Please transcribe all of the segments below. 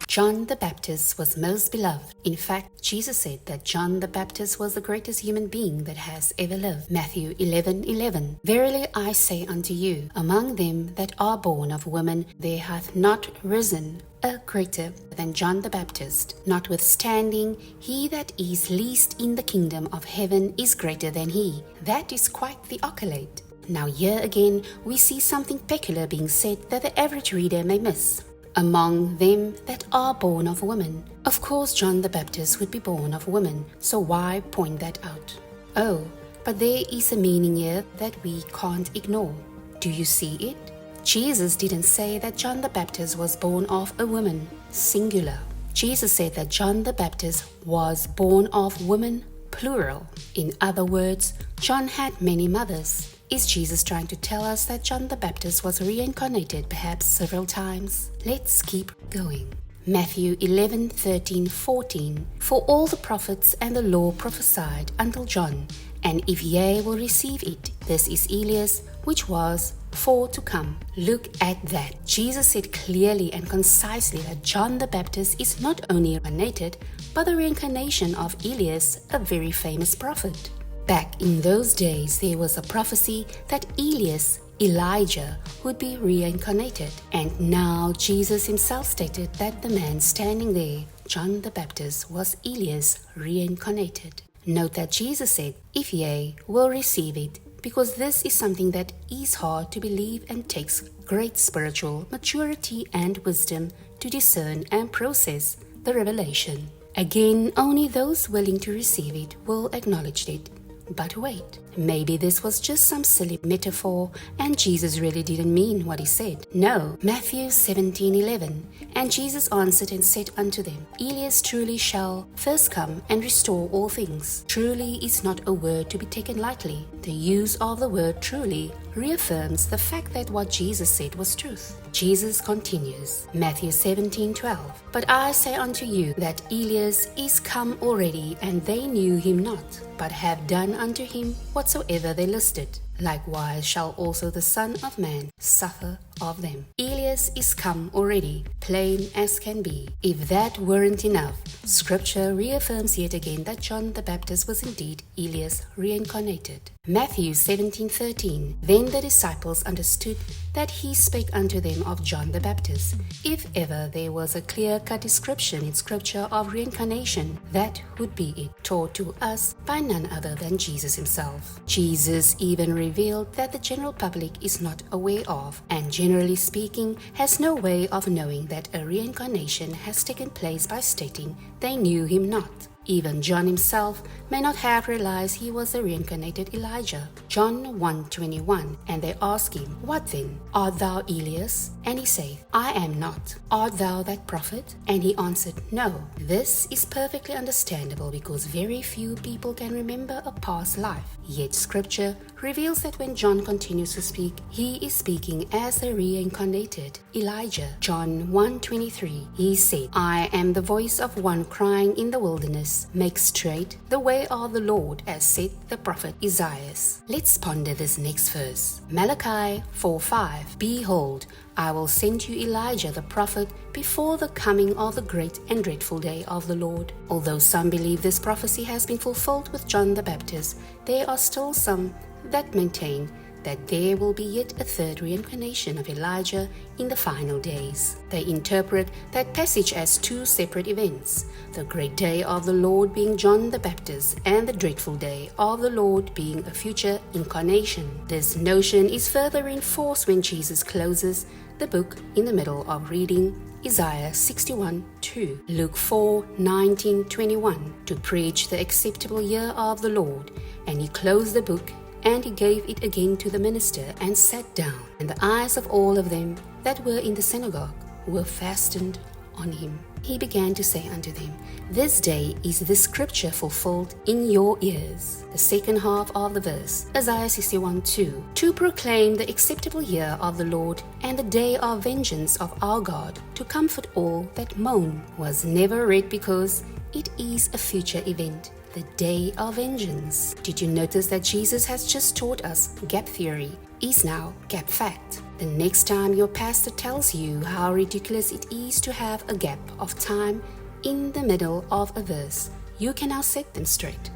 John the Baptist was most beloved. In fact, Jesus said that John the Baptist was the greatest human being that has ever lived. Matthew 11:11. Verily I say unto you, among them that are born of women, there hath not risen a greater than John the Baptist. Notwithstanding, he that is least in the kingdom of heaven is greater than he. That is quite the accolade. Now here again, we see something peculiar being said that the average reader may miss. Among them that are born of women. Of course, John the Baptist would be born of women, so why point that out? Oh, but there is a meaning here that we can't ignore. Do you see it? Jesus didn't say that John the Baptist was born of a woman, singular. Jesus said that John the Baptist was born of woman, plural. In other words, John had many mothers. Is Jesus trying to tell us that John the Baptist was reincarnated perhaps several times? Let's keep going. Matthew 11:13-14. For all the prophets and the law prophesied until John, and if ye will receive it, this is Elias, which was for to come. Look at that. Jesus said clearly and concisely that John the Baptist is not only reincarnated, but the reincarnation of Elias, a very famous prophet. Back in those days, there was a prophecy that Elijah, would be reincarnated. And now Jesus himself stated that the man standing there, John the Baptist, was Elias reincarnated. Note that Jesus said, if ye will receive it, because this is something that is hard to believe and takes great spiritual maturity and wisdom to discern and process the revelation. Again, only those willing to receive it will acknowledge it. But wait, maybe this was just some silly metaphor and Jesus really didn't mean what he said. No, Matthew 17:11. And Jesus answered and said unto them, Elias truly shall first come and restore all things. Truly is not a word to be taken lightly. The use of the word truly reaffirms the fact that what Jesus said was truth. Jesus continues, Matthew 17:12. But I say unto you that Elias is come already, and they knew him not, but have done unto him whatsoever they listed. Likewise shall also the Son of Man suffer of them. Elias is come already, plain as can be. If that weren't enough, Scripture reaffirms yet again that John the Baptist was indeed Elias reincarnated. Matthew 17:13. Then the disciples understood that he spake unto them of John the Baptist. If ever there was a clear-cut description in Scripture of reincarnation, that would be it, taught to us by none other than Jesus himself. Jesus even revealed that the general public is not aware of, and generally speaking, has no way of knowing that a reincarnation has taken place by stating they knew him not. Even John himself may not have realized he was the reincarnated Elijah. John 1:21. And they ask him, What then? Art thou Elias? And he saith, I am not. Art thou that prophet? And he answered, No. This is perfectly understandable because very few people can remember a past life. Yet Scripture reveals that when John continues to speak, he is speaking as the reincarnated Elijah. John 1:23. He said, I am the voice of one crying in the wilderness, make straight the way of the Lord, as said the prophet Isaiah. Let's ponder this next verse. Malachi 4:5. Behold, I will send you Elijah the prophet before the coming of the great and dreadful day of the Lord. Although some believe this prophecy has been fulfilled with John the Baptist, there are still some that maintain that there will be yet a third reincarnation of Elijah in the final days. They interpret that passage as two separate events, the great day of the Lord being John the Baptist and the dreadful day of the Lord being a future incarnation. This notion is further reinforced when Jesus closes the book in the middle of reading Isaiah 61:2, Luke 4:19-21, to preach the acceptable year of the Lord, and he closed the book and he gave it again to the minister and sat down. And the eyes of all of them that were in the synagogue were fastened on him. He began to say unto them, This day is this scripture fulfilled in your ears. The second half of the verse, Isaiah 61:2, to proclaim the acceptable year of the Lord and the day of vengeance of our God, to comfort all that mourn, was never read because it is a future event. The day of vengeance. Did you notice that Jesus has just taught us gap theory is now gap fact? The next time your pastor tells you how ridiculous it is to have a gap of time in the middle of a verse, you can now set them straight.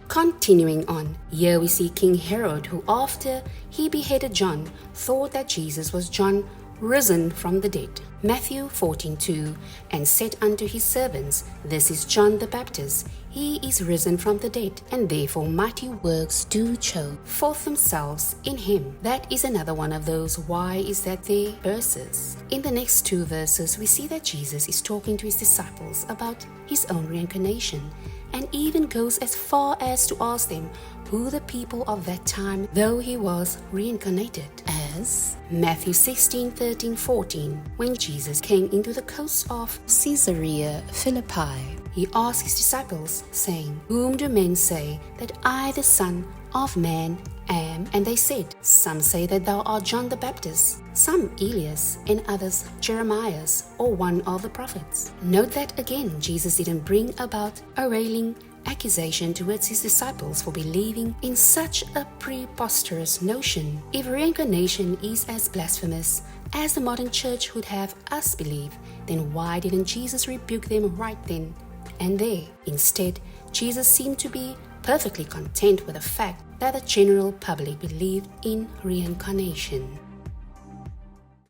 Continuing on, here we see King Herod, who after he beheaded John, thought that Jesus was John risen from the dead. Matthew 14:2, and said unto his servants, This is John the Baptist. He is risen from the dead, and therefore mighty works do show forth themselves in him. That is another one of those why is that there verses. In the next two verses, we see that Jesus is talking to his disciples about his own reincarnation, and even goes as far as to ask them who the people of that time, though he was reincarnated as. Matthew 16:13-14, when Jesus came into the coast of Caesarea Philippi, he asked his disciples, saying, Whom do men say that I, the Son of Man, am? And they said, Some say that thou art John the Baptist, some Elias, and others Jeremiah, or one of the prophets. Note that again, Jesus didn't bring about a railing accusation towards his disciples for believing in such a preposterous notion. If reincarnation is as blasphemous as the modern church would have us believe, then why didn't Jesus rebuke them right then and there? Instead, Jesus seemed to be perfectly content with the fact that the general public believed in reincarnation.